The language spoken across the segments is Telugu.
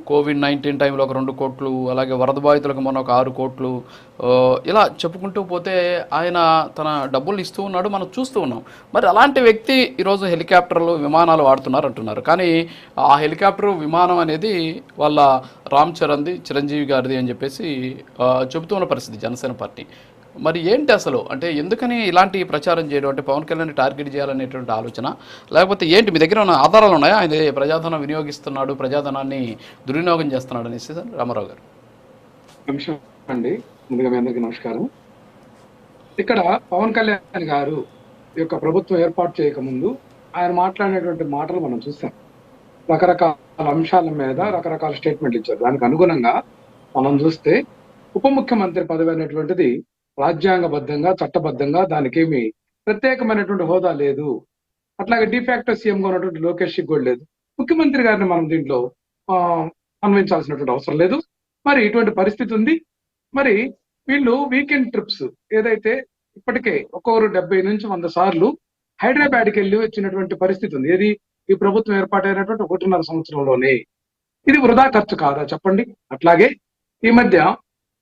కోవిడ్-19 టైంలో ఒక 2 కోట్లు, అలాగే వరద బాధితులకు మొన్న ఒక 6 కోట్లు, ఇలా చెప్పుకుంటూ పోతే ఆయన తన డబ్బులు ఇస్తూ ఉన్నాడు, మనం చూస్తూ ఉన్నాం. మరి అలాంటి వ్యక్తి ఈరోజు హెలికాప్టర్లు, విమానాలు వాడుతున్నారు అంటున్నారు. కానీ ఆ హెలికాప్టర్, విమానం అనేది వాళ్ళ రామ్ చరణ్ది, చిరంజీవి గారిది అని చెప్పేసి చెబుతూ ఉన్న పరిస్థితి జనసేన పార్టీ. మరి ఏంటి అసలు, అంటే ఎందుకని ఇలాంటి ప్రచారం చేయడం, అంటే పవన్ కళ్యాణ్ టార్గెట్ చేయాలనేటువంటి ఆలోచన, లేకపోతే ఏంటి మీ దగ్గర ఉన్న ఆధారాలు ఉన్నాయా ఆయన ప్రజాధనం వినియోగిస్తున్నాడు, ప్రజాధనాన్ని దుర్వినియోగం చేస్తున్నాడు అనేసి? సార్ రామారావు గారు. నిమిషం అండి, ముందుగా మీ అందరికీ నమస్కారం. ఇక్కడ పవన్ కళ్యాణ్ గారు యొక్క ప్రభుత్వం ఏర్పాటు చేయకముందు ఆయన మాట్లాడినటువంటి మాటలు మనం చూసాం. రకరకాల అంశాల మీద రకరకాల స్టేట్మెంట్లు ఇచ్చారు. దానికి అనుగుణంగా మనం చూస్తే ఉప ముఖ్యమంత్రి పదవి అనేటువంటిది రాజ్యాంగబద్ధంగా, చట్టబద్ధంగా దానికేమి ప్రత్యేకమైనటువంటి హోదా లేదు. అట్లాగే డిఫాక్టో సీఎం గా ఉన్నటువంటి లోకేష్ కూడా లేదు. ముఖ్యమంత్రి గారిని మనం దీంట్లో అన్వయించాల్సినటువంటి అవసరం లేదు. మరి ఇటువంటి పరిస్థితి ఉంది. మరి వీళ్ళు వీకెండ్ ట్రిప్స్ ఏదైతే ఇప్పటికే ఒక్కొక్కరు 70 నుంచి 100 సార్లు హైదరాబాద్కి వెళ్ళి వచ్చినటువంటి పరిస్థితి ఉంది. ఏది ఈ ప్రభుత్వం ఏర్పాటైనటువంటి 1.5 సంవత్సరంలోనే. ఇది వృధా ఖర్చు కాదా చెప్పండి? అట్లాగే ఈ మధ్య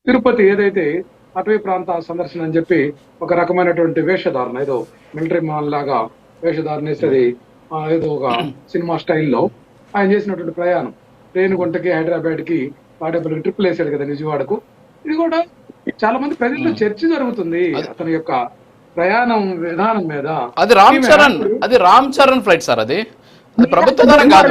తిరుపతి ఏదైతే అటవీ ప్రాంత సందర్శన అని చెప్పి ఒక రకమైనటువంటి వేషధారణ, ఏదో మిలిటరీ మ్యాన్ లాగా వేషధారణ వేసేది, ఏదో ఒక సినిమా స్టైల్లో ఆయన చేసినటువంటి ప్రయాణం, రేణిగుంటకి, హైదరాబాద్కి, తాడేపల్లికి ట్రిప్పులు వేసాడు కదా విజయవాడకు. ఇది కూడా చాలా మంది ప్రజల్లో చర్చ జరుగుతుంది అతని యొక్క ప్రయాణం విధానం మీద. అది రామ్ చరణ్ ఫ్లైట్ సార్, అది ప్రభుత్వ ధనం కాదు.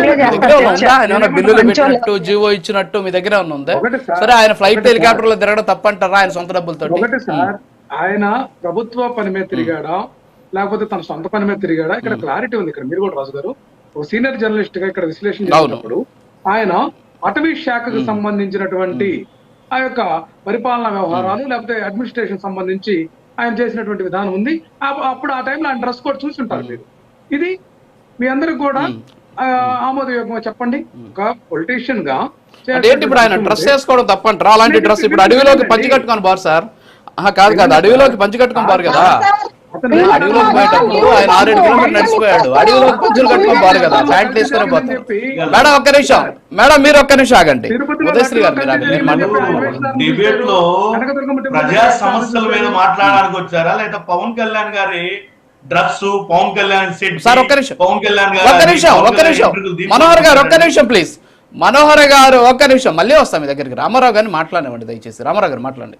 బిల్లులు పెట్టినట్టు, జీవో ఇచ్చినట్టు మీ దగ్గర ఉందా? సరే, ఆయన ఫ్లైట్ హెలికాప్టర్ లో తిరగడం తప్పంటారా ఆయన సొంత డబ్బులతో? ఒకటి సార్, ఆయన ప్రభుత్వ పని మీద తిరిగాడా లేకపోతే తన సొంత పని మీద తిరిగాడా? ఇక్కడ క్లారిటీ ఉంది. ఇక్కడ మీరు కూడా రాజు గారు ఒక సీనియర్ జర్నలిస్ట్ గా ఇక్కడ విశ్లేషణ చేసినప్పుడు ఆయన అటవీ శాఖకు సంబంధించినటువంటి ఆ యొక్క పరిపాలనా వ్యవహారాలు లేకపోతే అడ్మినిస్ట్రేషన్ సంబంధించి ఆయన చేసినటువంటి విధానం ఉంది. అప్పుడు ఆ టైంలో ఆయన డ్రెస్ కోడ్ చూసి ఉంటారు మీరు. ఇది మీ అందరికి కూడా ఆమోదయోగం చెప్పండి. ఒక పొలిటీషియన్ గా ఇప్పుడు ఆయన డ్రెస్ వేసుకోవడం తప్పంటారా? అలాంటి డ్రెస్ ఇప్పుడు అడవిలోకి పంచి కట్టుకొని బారు సార్? కాదు, అడవిలోకి పంచి కట్టుకొని బారు కదా. అడవిలోకి పోయేటప్పుడు ఆయన 6-7 కిలోమీటర్లు నడిచిపోయాడు. అడవిలోకి పంచులు కట్టుకొని బారు కదా, ప్యాంట్లు వేసుకునే పోతారు. మేడం ఒక్క నిమిషం, మేడం మీరు ఒక్క నిమిషం ఆగండి. ఉదయశ్రీ గారు మీరు ఆగండి. డిబేట్ లో ప్రజా సమస్యల మీద మాట్లాడడానికి వచ్చారా లేదా పవన్ కళ్యాణ్ గారి drugs, Pawan Kalyan set? Sir ఒక్క నిమిషం, పవన్ కళ్యాణ్ ఒక్క నిమిషం మనోహర్ గారు ఒక్క నిమిషం ప్లీజ్. మనోహర్ గారు ఒక్క నిమిషం, మళ్ళీ వస్తాం మీ దగ్గరికి. రామారావు గారిని మాట్లాడనివ్వండి దయచేసి. రామారావు గారు మాట్లాడండి.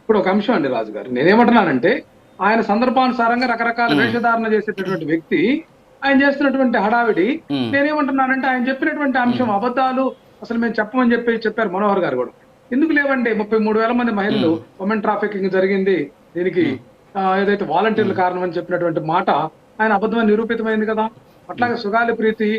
ఇప్పుడు ఒక అంశం అండి రాజు గారు, నేనేమంటున్నానంటే ఆయన సందర్భానుసారంగా రకరకాల వేషధారణ చేసేటటువంటి వ్యక్తి, ఆయన చేస్తున్నటువంటి హడావిడి. నేనేమంటున్నానంటే ఆయన చెప్పినటువంటి అంశం అబద్ధాలు, అసలు మేము చెప్పమని చెప్పారు మనోహర్ గారు కూడా. ఎందుకు లేవండి? 33,000 మంది మహిళలు ఉమెన్ ట్రాఫికింగ్ జరిగింది, దీనికి ఏదైతే వాలంటీర్ల కారణం అని చెప్పినటువంటి మాట ఆయన అబద్ధమని నిరూపితమైంది కదా. అట్లాగే సుగాలి ప్రీతి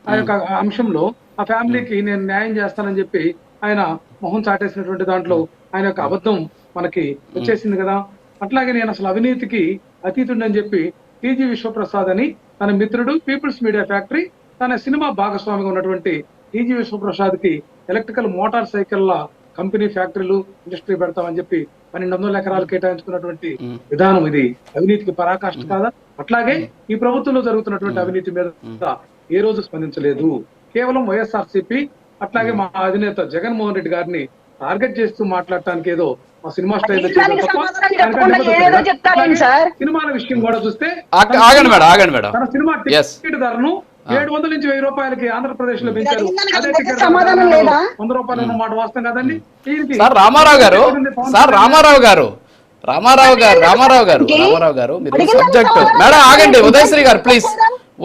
ఆ యొక్క అంశంలో ఆ ఫ్యామిలీకి నేను న్యాయం చేస్తానని చెప్పి ఆయన మొహం చాటేసినటువంటి దాంట్లో ఆయన యొక్క అబద్ధం మనకి వచ్చేసింది కదా. అట్లాగే నేను అసలు అవినీతికి అతీతుండని చెప్పి టీజీ విశ్వప్రసాద్ అని తన మిత్రుడు పీపుల్స్ మీడియా ఫ్యాక్టరీ, తన సినిమా భాగస్వామిగా ఉన్నటువంటి టీజీ విశ్వప్రసాద్ కి ఎలక్ట్రికల్ మోటార్ సైకిళ్ల కంపెనీ, ఫ్యాక్టరీలు, ఇండస్ట్రీ పెడతామని చెప్పి 1200 ఎకరాలు కేటాయించుకున్నటువంటి విధానం ఇది అవినీతికి పరాకాష్ఠ కాదా? అట్లాగే ఈ ప్రభుత్వంలో జరుగుతున్నటువంటి అవినీతి మీద ఏ రోజు స్పందించలేదు. కేవలం వైఎస్ఆర్సీపీ అట్లాగే మా అధినేత జగన్మోహన్ రెడ్డి గారిని టార్గెట్ చేస్తూ మాట్లాడటానికి ఏదో మా సినిమా స్టైల్ సినిమాల విషయం కూడా చూస్తే తన సినిమా టికెట్ ధరను 700 నుంచి 1000 రూపాయలకి ఆంధ్రప్రదేశ్ లో పెంచారు. అదే టికెట్ 100 రూపాయలు అన్నమాట. వాస్తవం కదండి. రామారావు గారు మీరు సబ్జెక్ట్. మేడం ఆగండి, ఉదయశ్రీ గారు ప్లీజ్.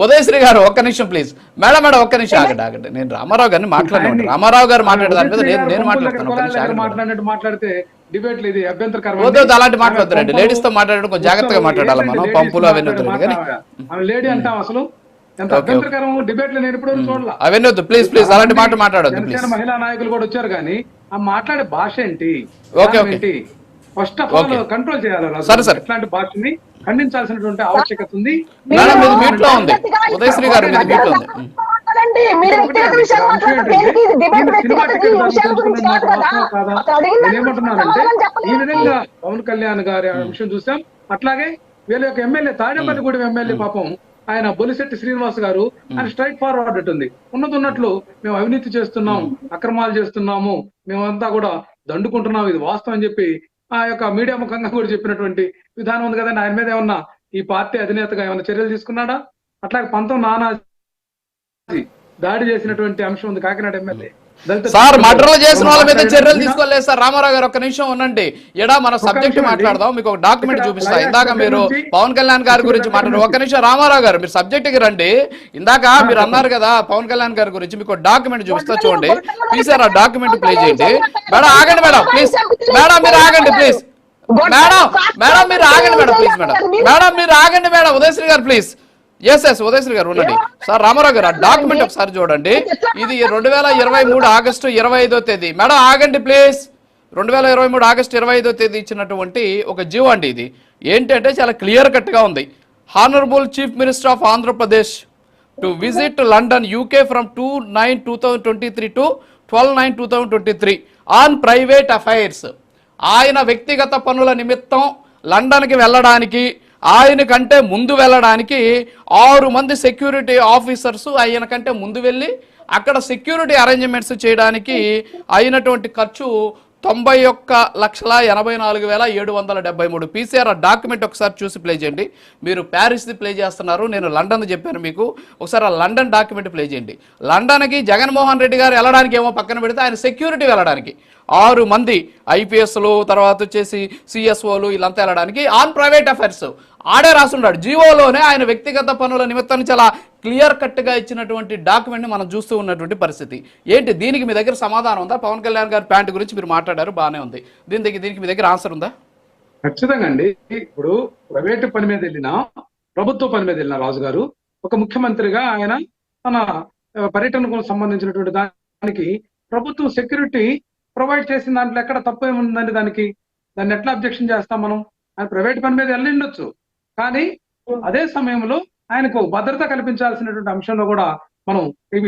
ఉదయశ్రీ గారు ఒక్క నిమిషం ప్లీజ్. మేడం ఒక్క నిమిషం ఆగండి. నేను రామారావు గారిని మాట్లాడండి. రామారావు గారు మాట్లాడదాని మీద నేను మాట్లాడినట్టు మాట్లాడితే డిబేట్ లేదు, అభ్యంతరకరం. అలాంటి మాట్లాడతారండి. లేడీస్ తో మాట్లాడడం కొంచెం జాగ్రత్తగా మాట్లాడాలి మనం. పంపులు అవన్నీ లేడీ అంటాం అసలు ఎంత అభ్యంతరకరం. డిబేట్ లో నేను ఎప్పుడు చూడాలి. అవన్నీ వద్దు ప్లీజ్ ప్లీజ్, అలాంటి మాట మాట్లాడొద్దు. మహిళా నాయకులు కూడా వచ్చారు కానీ ఆ మాట్లాడే భాష ఏంటి? ఫస్ట్ ఆఫ్ ఆల్ కంట్రోల్ చేయాలి. ఇట్లాంటి భాషని ఖండించాల్సినటువంటి ఆవశ్యకత ఉంది. ఉదయశ్రీ గారు నేనేమంటున్నానంటే ఈ విధంగా పవన్ కళ్యాణ్ గారి అంశం చూసాం. అట్లాగే వీళ్ళ యొక్క ఎమ్మెల్యే తాడేపల్లిగూడెం ఎమ్మెల్యే పాపం ఆయన బొలిశెట్టి శ్రీనివాస్ గారు ఆయన స్ట్రైట్ ఫార్వర్డ్ ఉంది. ఉన్నట్లు మేము అవినీతి చేస్తున్నాం, అక్రమాలు చేస్తున్నాము, మేమంతా కూడా దండుకుంటున్నాం, ఇది వాస్తవం అని చెప్పి ఆ యొక్క మీడియా ముఖంగా కూడా చెప్పినటువంటి విధానం ఉంది కదండి. ఆయన మీద ఏమన్నా ఈ పార్టీ అధినేతగా ఏమైనా చర్యలు తీసుకున్నాడా? అట్లాగే నానాజీ దాడి చేసినటువంటి అంశం ఉంది కాకినాడ ఎమ్మెల్యే. సార్ మర్డర్లు చేసిన వాళ్ళ మీద చర్యలు తీసుకోలేదు సార్. రామారావు గారు ఒక్క నిమిషం ఉండండి, ఎడా మన సబ్జెక్ట్ మాట్లాడదాం. మీకు ఒక డాక్యుమెంట్ చూపిస్తా. ఇందాక మీరు పవన్ కళ్యాణ్ గారి గురించి మాట్లాడారు. ఒక్క నిమిషం రామారావు గారు, మీరు సబ్జెక్ట్ కి రండి. ఇందాక మీరు అన్నారు కదా పవన్ కళ్యాణ్ గారి గురించి, మీకు డాక్యుమెంట్ చూపిస్తా చూడండి. ప్లీజ్ సార్ ఆ డాక్యుమెంట్ ప్లే చేయండి. మేడం ఆగండి మేడం ప్లీజ్. మేడం మీరు ఆగండి ప్లీజ్. మేడం మీరు ఆగండి మేడం ప్లీజ్. మేడం మీరు ఆగండి మేడం. ఉదయశ్రీ గారు ప్లీజ్. ఎస్ ఉదయశ్రీ గారు ఉండండి. సార్ రామారావు గారు ఆ డాక్యుమెంట్ ఒకసారి చూడండి. ఇది 2023 ఆగస్టు 25వ తేదీ. మేడం ఆగండి ప్లీజ్. 2023 ఆగస్టు 25వ తేదీ ఇచ్చినటువంటి ఒక జీవో అండి. ఇది ఏంటంటే చాలా క్లియర్ కట్ గా ఉంది. Honourable chief minister of Andhra Pradesh to visit London UK from 2/9/2023 to 12/9/2023 on private affairs. ఆయన వ్యక్తిగత పనుల నిమిత్తం లండన్కి వెళ్ళడానికి, ఆయన కంటే ముందు వెళ్ళడానికి 6 మంది సెక్యూరిటీ ఆఫీసర్స్ ఆయన కంటే ముందు వెళ్ళి అక్కడ సెక్యూరిటీ అరేంజ్మెంట్స్ చేయడానికి అయినటువంటి ఖర్చు 91,84,773 పీసీఆర్. డాక్యుమెంట్ ఒకసారి చూసి ప్లే చేయండి. మీరు ప్యారిస్ది ప్లే చేస్తున్నారు, నేను లండన్ చెప్పాను మీకు. ఒకసారి ఆ లండన్ డాక్యుమెంట్ ప్లే చేయండి. లండన్కి జగన్మోహన్ రెడ్డి గారు వెళ్ళడానికి ఏమో పక్కన పెడితే ఆయన సెక్యూరిటీ వెళ్ళడానికి 6 మంది ఐపీఎస్లు, తర్వాత వచ్చేసి సిఎస్ఓలు, వీళ్ళంతా వెళ్ళడానికి ఆన్ ప్రైవేట్ అఫైర్స్ ఆడే రాసున్నాడు. జీవోలోనే ఆయన వ్యక్తిగత పనుల నిమిత్తాన్ని చాలా క్లియర్ కట్గా ఇచ్చినటువంటి డాక్యుమెంట్ని మనం చూస్తూ ఉన్నటువంటి పరిస్థితి ఏంటి? దీనికి మీ దగ్గర సమాధానం ఉందా? పవన్ కళ్యాణ్ గారి ప్యాంటు గురించి మీరు మాట్లాడారు, బాగానే ఉంది. దీనికి మీ దగ్గర ఆన్సర్ ఉందా? ఖచ్చితంగా అండి. ఇప్పుడు ప్రైవేట్ పని మీద వెళ్ళినా, ప్రభుత్వ పని మీద వెళ్ళిన రాజు గారు ఒక ముఖ్యమంత్రిగా ఆయన తన పర్యటనకు సంబంధించినటువంటి దానికి ప్రభుత్వం సెక్యూరిటీ ప్రొవైడ్ చేసిన దాంట్లో ఎక్కడ తప్పు ఏముందండి? దాన్ని ఎట్లా అబ్జెక్షన్ చేస్తాం మనం? ఆయన ప్రైవేట్ పని మీద వెళ్ళిండొచ్చు, కానీ అదే సమయంలో ఆయనకు భద్రత కల్పించాల్సినటువంటి అంశంలో కూడా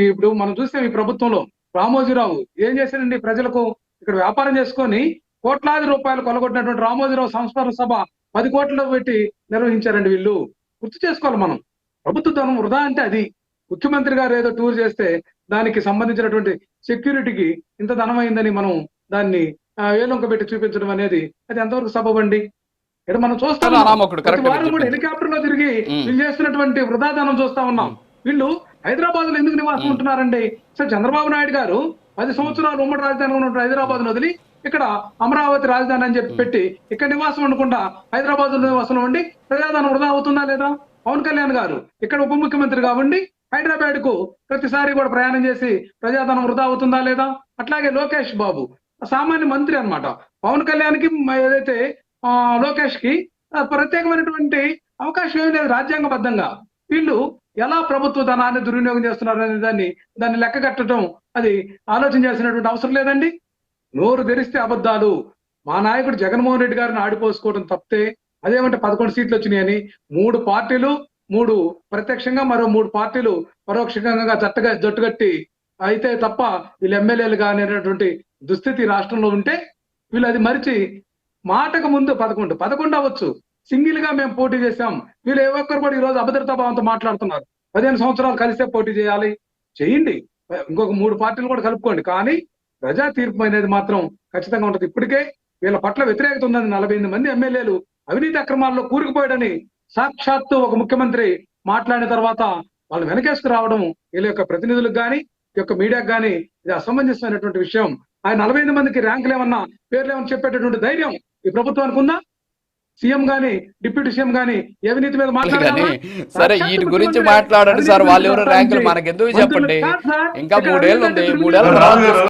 ఇప్పుడు మనం చూస్తే ఈ ప్రభుత్వంలో రామోజీరావు ఏం చేశారండి? ప్రజలకు ఇక్కడ వ్యాపారం చేసుకొని కోట్లాది రూపాయలు కొలగొట్టినటువంటి రామోజీరావు సంస్మరణ సభ 10 కోట్లు పెట్టి నిర్వహించారండి. వీళ్ళు గుర్తు చేసుకోవాలి మనం. ప్రభుత్వ ధనం వృధా అంటే అది. ముఖ్యమంత్రి గారు ఏదో టూర్ చేస్తే దానికి సంబంధించినటువంటి సెక్యూరిటీకి ఇంత ధనం అయిందని మనం దాన్ని వేలొంక పెట్టి చూపించడం అనేది అది ఎంతవరకు సబబండి? ఇక్కడ మనం చూస్తాం హెలికాప్టర్ లో తిరిగి వీళ్ళు చేస్తున్నటువంటి వృధాధనం చూస్తా ఉన్నాం. వీళ్ళు హైదరాబాద్ లో ఎందుకు నివాసం ఉంటున్నారండి? సార్ చంద్రబాబు నాయుడు గారు 10 సంవత్సరాలు ఉమ్మడి రాజధాని ఉన్నటువంటి హైదరాబాద్ ను వదిలి ఇక్కడ అమరావతి రాజధాని అని చెప్పి పెట్టి ఇక్కడ నివాసం ఉండకుండా హైదరాబాద్ లో నివాసం ఉండి ప్రజాధనం వృధా అవుతుందా లేదా? పవన్ కళ్యాణ్ గారు ఇక్కడ ఉప ముఖ్యమంత్రిగా ఉండి హైదరాబాద్ కు ప్రతిసారి కూడా ప్రయాణం చేసి ప్రజాధనం వృధా అవుతుందా లేదా? అట్లాగే లోకేష్ బాబు సామాన్య మంత్రి అన్నమాట. పవన్ కళ్యాణ్ కి ఏదైతే లోకేష్ కి ప్రత్యేకమైనటువంటి అవకాశం ఏం లేదు రాజ్యాంగబద్ధంగా. వీళ్ళు ఎలా ప్రభుత్వ ధనాన్ని దుర్వినియోగం చేస్తున్నారు అనే దాన్ని లెక్క కట్టడం అది ఆలోచన చేసినటువంటి అవసరం లేదండి. నోరు తెరిస్తే అబద్ధాలు. మా నాయకుడు జగన్మోహన్ రెడ్డి గారిని ఆడిపోసుకోవడం తప్పితే అదేమంటే 11 సీట్లు వచ్చినాయని 3 పార్టీలు 3 ప్రత్యక్షంగా మరో 3 పార్టీలు పరోక్షంగా జట్టుగట్టి అయితే తప్ప వీళ్ళు ఎమ్మెల్యేలుగా అనేటటువంటి దుస్థితి రాష్ట్రంలో ఉంటే వీళ్ళు అది మరిచి మాటకు ముందు 11 అవ్వచ్చు సింగిల్ గా మేము పోటీ చేశాం. వీళ్ళు ఏ ఒక్కరు కూడా ఈ రోజు అభద్రతా భావంతో మాట్లాడుతున్నారు. 15 సంవత్సరాలు కలిసే పోటీ చేయండి, ఇంకొక 3 పార్టీలు కూడా కలుపుకోండి, కానీ ప్రజా తీర్పు అనేది మాత్రం ఖచ్చితంగా ఉంటుంది. ఇప్పటికే వీళ్ళ పట్ల వ్యతిరేకత ఉందని 48 మంది ఎమ్మెల్యేలు అవినీతి అక్రమాల్లో కూరుకుపోయాడని సాక్షాత్తు ఒక ముఖ్యమంత్రి మాట్లాడిన తర్వాత వాళ్ళు వెనకేసుకు రావడం వీళ్ళ యొక్క ప్రతినిధులకు కానీ ఈ యొక్క మీడియాకు కానీ ఇది అసమంజసమైనటువంటి విషయం. ఆయన 45 మందికి ర్యాంకులు ఏమన్నా పేర్లు ఏమన్నా చెప్పేటటువంటి ధైర్యం ఈ ప్రభుత్వానికి ఉందా? సీఎం గాని డిప్యూటీ సీఎం గాని అవినీతి మీద మాట్లాడారు. సరే వీటి గురించి మాట్లాడండి సార్. వాళ్ళు ఎవరో ర్యాంకులు మనకెందుకు చెప్పండి. ఇంకా 3 ఏళ్ళు ఉంది. 3 ఏళ్ళు